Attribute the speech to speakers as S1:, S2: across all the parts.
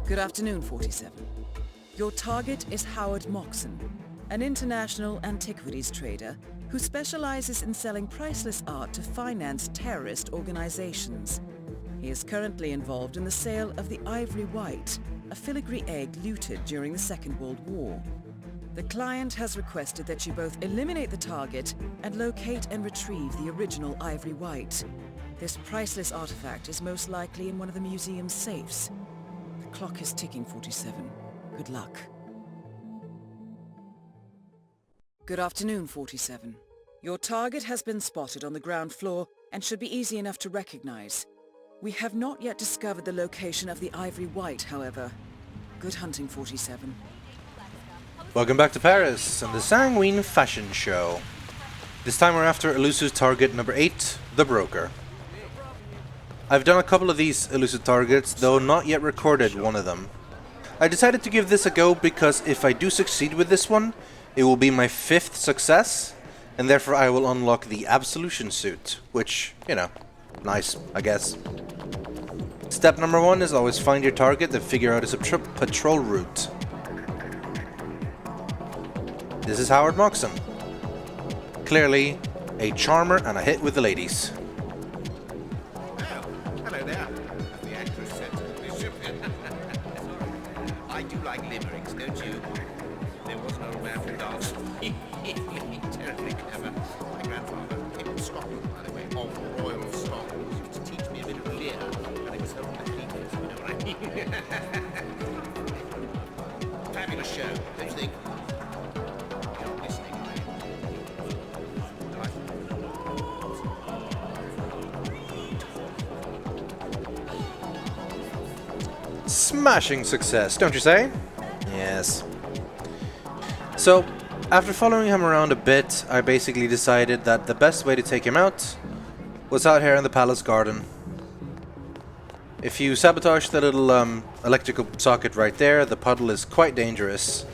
S1: Good afternoon, 47. Your target is Howard Moxon, an international antiquities trader who specializes in selling priceless art to finance terrorist organizations. He is currently involved in the sale of the Ivory White, a filigree egg looted during the Second World War. The client has requested that you both eliminate the target and locate and retrieve the original Ivory White. This priceless artifact is most likely in one of the museum's safes. The clock is ticking, 47. Good luck. Good afternoon, 47. Your target has been spotted on the ground floor and should be easy enough to recognize. We have not yet discovered the location of the Ivory White, however. Good hunting, 47.
S2: Welcome back to Paris and the Sanguine Fashion Show. This time we're after Elusive target number 8, the Broker. I've done a couple of these Elusive targets, though not yet recorded one of them. I decided to give this a go because if I do succeed with this one, it will be my 5th success, and therefore I will unlock the Absolution suit, which, you know, nice, I guess. Step number 1 is always find your target and figure out its patrol route. This is Howard Moxon. Clearly, a charmer and a hit with the ladies.
S3: Oh, hello there. The actress said Bishop. I do like limericks, don't you? There was an old man from dance. Terribly clever. My grandfather came from Scotland, by the way, of royal stock. He used to teach me a bit of Lear, and it was helping the people, you know what I mean? Fabulous show, don't you think? You're listening,
S2: Smashing success, don't you say? Yes. So, after following him around a bit, I basically decided that the best way to take him out was out here in the palace garden. If you sabotage the little electrical socket right there, the puddle is quite dangerous,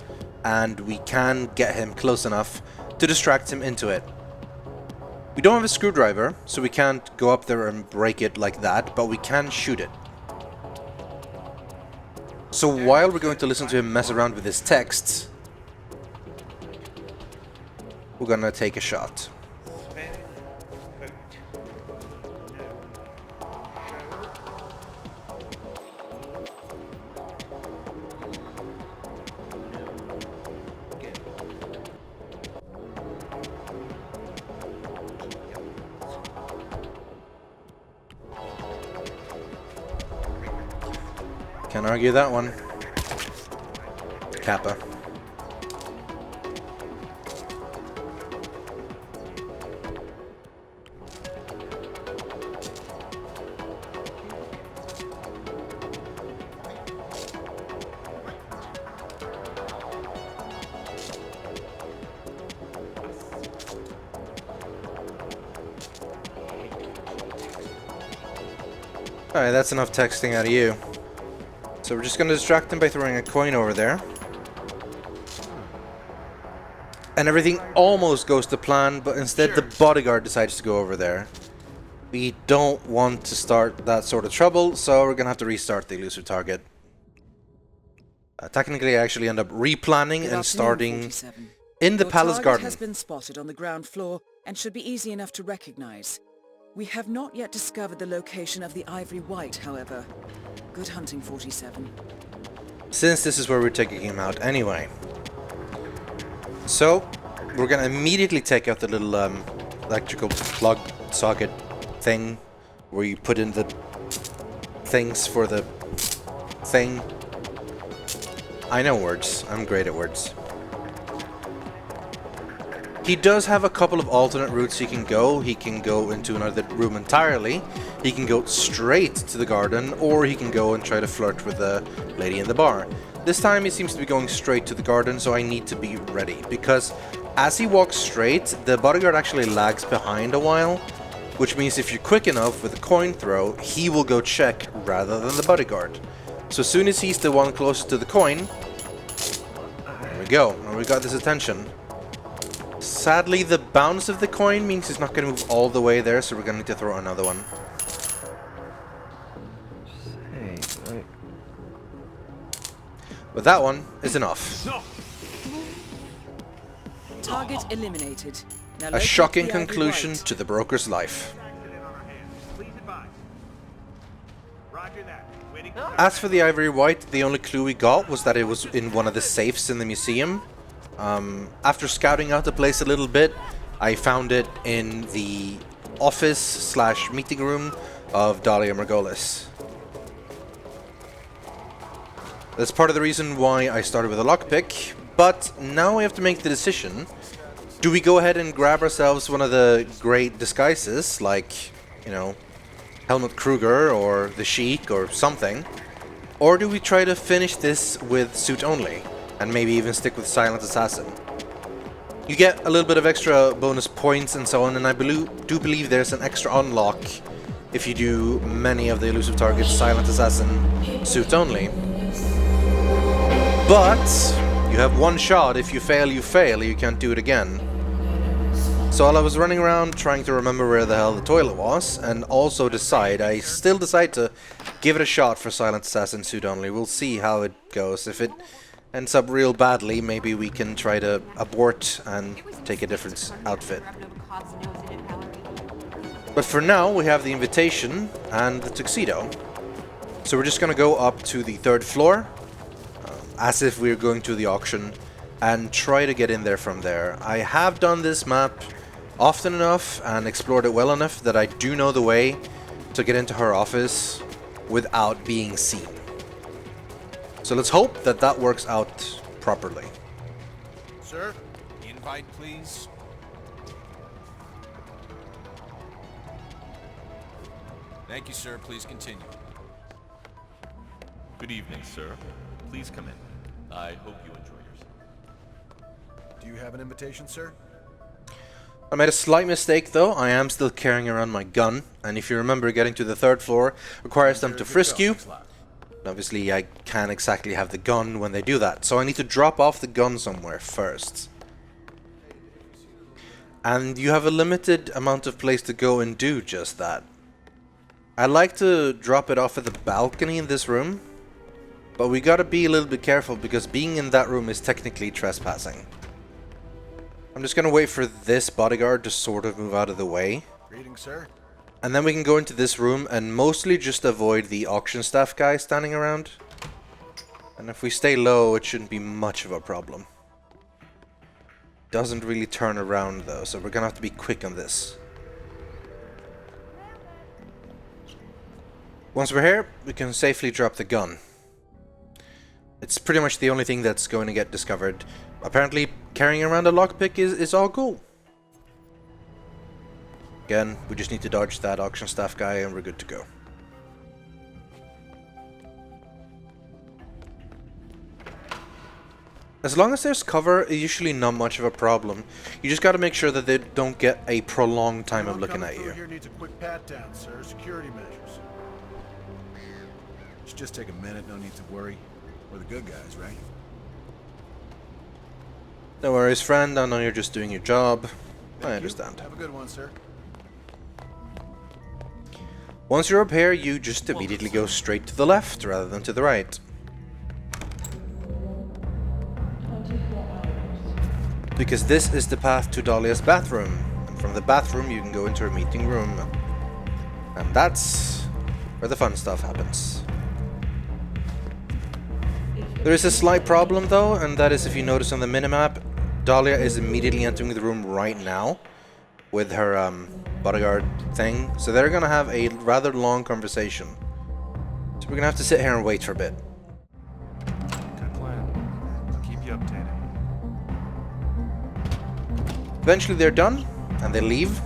S2: and we can get him close enough to distract him into it. We don't have a screwdriver, so we can't go up there and break it like that, but we can shoot it. So while we're going to listen to him mess around with his texts, we're gonna take a shot. Can't argue that one. Kappa. Alright, that's enough texting out of you. So we're just going to distract him by throwing a coin over there. And everything almost goes to plan, but instead the bodyguard decides to go over there. We don't want to start that sort of trouble, so we're going to have to restart the Elusive target. Technically, I actually end up replanning and starting
S1: 47.
S2: in the
S1: Your
S2: palace
S1: target
S2: garden.
S1: has been spotted on the ground floor and should be easy enough to recognize. We have not yet discovered the location of the Ivory White, however. Good hunting, 47.
S2: Since this is where we're taking him out anyway. So, we're gonna immediately take out the little electrical plug socket thing where you put in the things for the thing. I know words. I'm great at words. He does have a couple of alternate routes he can go. He can go into another room entirely. He can go straight to the garden, or he can go and try to flirt with the lady in the bar. This time he seems to be going straight to the garden, so I need to be ready, because as he walks straight, the bodyguard actually lags behind a while, which means if you're quick enough with a coin throw, he will go check rather than the bodyguard. So as soon as he's the one closest to the coin, there we go, and we got his attention. Sadly, the bounce of the coin means he's not going to move all the way there, so we're going to need to throw another one. But that one is enough.
S1: Target eliminated. Now
S2: A
S1: locate
S2: shocking
S1: the Ivory
S2: conclusion
S1: White.
S2: to the broker's life. As for the Ivory White, the only clue we got was that it was in one of the safes in the museum. After scouting out the place a little bit, I found it in the office / meeting room of Dahlia Margolis. That's part of the reason why I started with a lockpick, but now we have to make the decision. Do we go ahead and grab ourselves one of the great disguises, like, you know, Helmut Kruger or the Sheik or something? Or do we try to finish this with suit only, and maybe even stick with Silent Assassin? You get a little bit of extra bonus points and so on, and I do believe there's an extra unlock if you do many of the elusive targets Silent Assassin suit only. But you have one shot. If you fail, you can't do it again. So while I was running around trying to remember where the hell the toilet was, and also I still decide to give it a shot for Silent Assassin suit only. We'll see how it goes. If it ends up real badly, maybe we can try to abort and take a different outfit. But for now, we have the invitation and the tuxedo. So we're just gonna go up to the 3rd floor, as if we're going to the auction, and try to get in there from there. I have done this map often enough and explored it well enough that I do know the way to get into her office without being seen. So let's hope that that works out properly.
S3: Sir?
S4: Invite, please. Thank you, sir. Please continue.
S5: Good evening, sir. Please come in. I hope you enjoy yourself.
S6: Do you have an invitation, sir?
S2: I made a slight mistake though. I am still carrying around my gun, and if you remember, getting to the 3rd floor requires them to frisk you. Obviously, I can't exactly have the gun when they do that, so I need to drop off the gun somewhere first. And you have a limited amount of place to go and do just that. I like to drop it off at the balcony in this room, but we gotta be a little bit careful because being in that room is technically trespassing. I'm just gonna wait for this bodyguard to sort of move out of the way.
S6: Greetings, sir.
S2: And then we can go into this room and mostly just avoid the auction staff guy standing around. And if we stay low, it shouldn't be much of a problem. Doesn't really turn around though, so we're gonna have to be quick on this. Once we're here, we can safely drop the gun. It's pretty much the only thing that's going to get discovered. Apparently, carrying around a lockpick is all cool. Again, we just need to dodge that auction staff guy and we're good to go. As long as there's cover, it's usually not much of a problem. You just gotta make sure that they don't get a prolonged time of looking at you.
S6: Here needs a quick pat down, sir. Security measures. Should just take a minute, no need to worry. We're the good guys, right?
S2: No worries, friend. I know you're just doing your job.
S6: Thank
S2: I
S6: you.
S2: understand.
S6: Have a good one, sir.
S2: Once you're up here, you just immediately go straight to the left rather than to the right. Because this is the path to Dahlia's bathroom. And from the bathroom you can go into her meeting room. And that's where the fun stuff happens. There is a slight problem though, and that is if you notice on the minimap, Dahlia is immediately entering the room right now with her bodyguard thing. So they're gonna have a rather long conversation. So we're gonna have to sit here and wait for a bit.
S5: Good plan. I'll keep you updated.
S2: Eventually they're done, and they leave.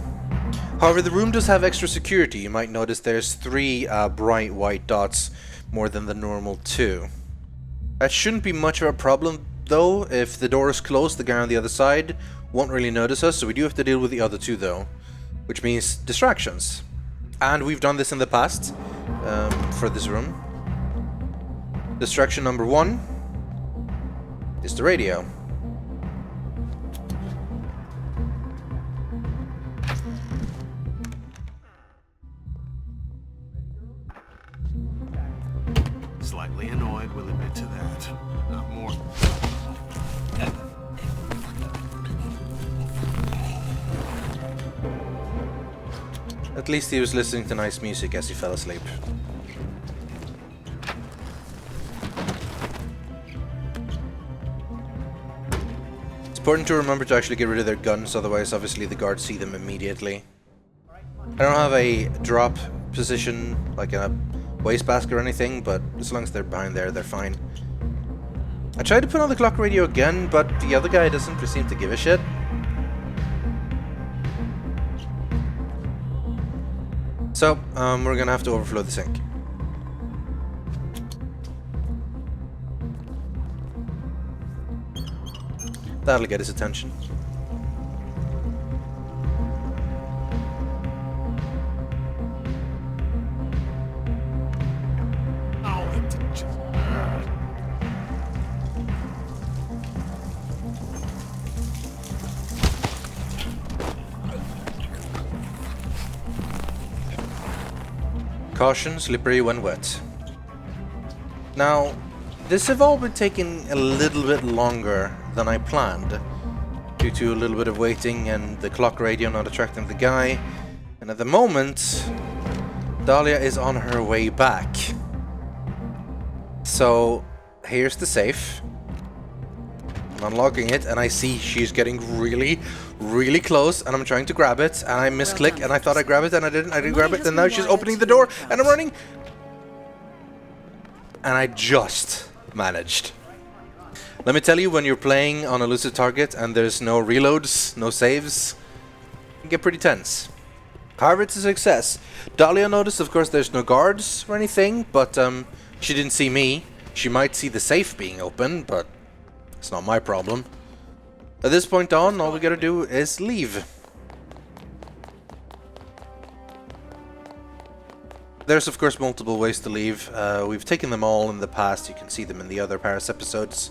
S2: However, the room does have extra security. You might notice there's 3 bright white dots more than the normal 2. That shouldn't be much of a problem, though. If the door is closed, the guy on the other side won't really notice us, so we do have to deal with the other 2, though. Which means distractions. And we've done this in the past, for this room. Distraction number 1 is the radio.
S3: Slightly annoyed
S6: side will admit to that. Not more.
S2: At least he was listening to nice music as he fell asleep. It's important to remember to actually get rid of their guns, otherwise obviously the guards see them immediately. I don't have a drop position, like a wastebasket or anything, but as long as they're behind there, they're fine. I tried to put on the clock radio again, but the other guy doesn't seem to give a shit. So, we're gonna have to overflow the sink. That'll get his attention. Caution, slippery when wet. Now, this have all been taking a little bit longer than I planned, due to a little bit of waiting and the clock radio not attracting the guy. And at the moment, Dahlia is on her way back. So, here's the safe. I'm unlocking it, and I see she's getting really close, and I'm trying to grab it, and I misclick, and I thought I grabbed it, and I didn't grab it, and now she's opening the door, and I'm running! And I just managed. Let me tell you, when you're playing on Elusive Target, and there's no reloads, no saves, it can get pretty tense. However, it's a success. Dahlia noticed, of course, there's no guards or anything, but she didn't see me. She might see the safe being open, but it's not my problem. At this point on, all we gotta do is leave. There's of course multiple ways to leave. We've taken them all in the past, you can see them in the other Paris episodes.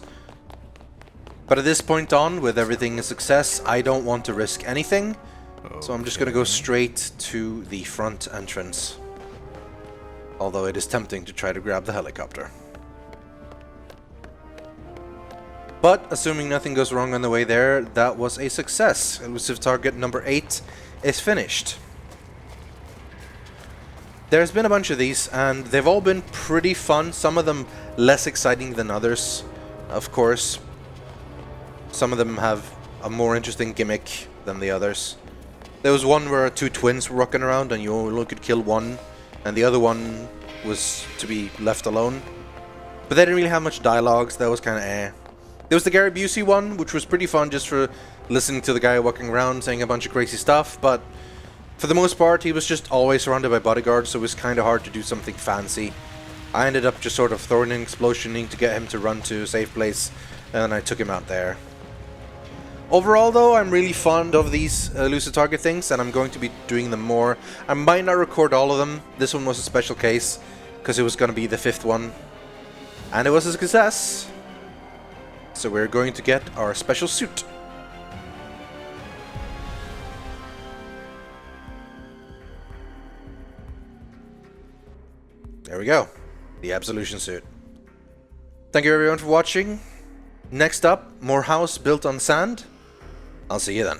S2: But at this point on, with everything a success, I don't want to risk anything. So I'm just gonna go straight to the front entrance. Although it is tempting to try to grab the helicopter. But, assuming nothing goes wrong on the way there, that was a success. Elusive target number 8 is finished. There's been a bunch of these, and they've all been pretty fun. Some of them less exciting than others, of course. Some of them have a more interesting gimmick than the others. There was one where 2 twins were rocking around, and you only could kill one, and the other one was to be left alone. But they didn't really have much dialogue, so that was kind of eh. There was the Gary Busey one, which was pretty fun just for listening to the guy walking around saying a bunch of crazy stuff, but for the most part he was just always surrounded by bodyguards, so it was kind of hard to do something fancy. I ended up just sort of throwing an explosioning to get him to run to a safe place, and I took him out there. Overall though, I'm really fond of these Elusive Target things, and I'm going to be doing them more. I might not record all of them. This one was a special case, because it was going to be the 5th one. And it was a success. So we're going to get our special suit. There we go. The Absolution suit. Thank you everyone for watching. Next up, more house built on sand. I'll see you then.